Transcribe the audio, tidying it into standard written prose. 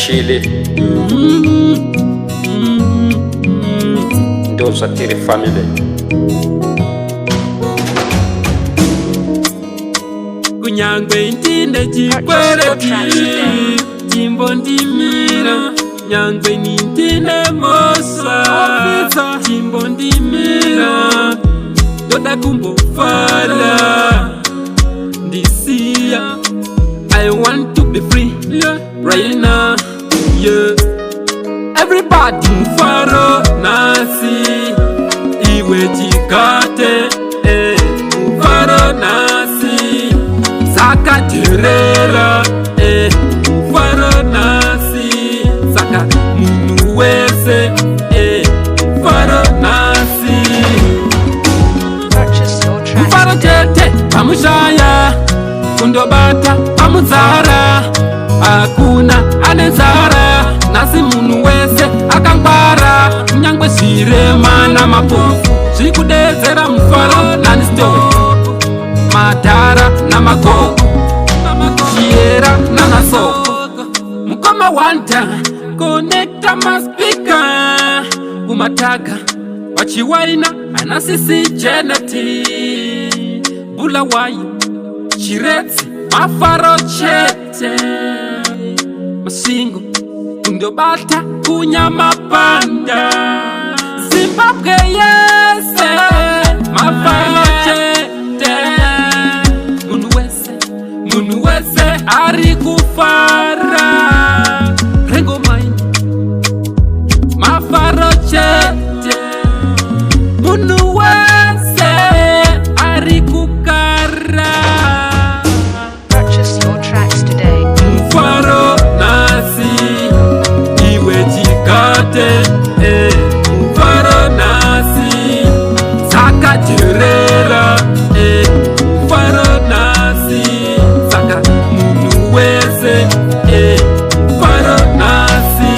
chili ndo satiri family kunyangwe intinde chikwereti chimbo ndimira nyangwe nintinde mosa chimbo ndimira doda kumbofala ndisiya. I want to be free, yeah, right now, yeah. Everybody Mufaro nasi iwe jikate, Mufaro nasi saka terera, Mufaro nasi saka munu wese, Mufaro nasi. Mufaro chete pamushaya kundobata pamudzara, hakuna anenzara nasi munu wese akangwara. Nyangwe zvirema namapofu zvikudedzera Mufaro nanistopu, madhara namagogo, chiera nanasoko. Mukoma wanta konekta maspika kumataga wachiwaina anasisi jeneti bulawayo chiretsi Mufaro chete masingo kundobata kunyamapanda Zimbabwe yese Mufaro chete munu wese ari kufara rengo maini Mufaro chete munu wese ari kukara. Mufaro nasi iwe jikate, Mufaro nasi saka terera, Mufaro nasi saka munu wese, Mufaro nasi.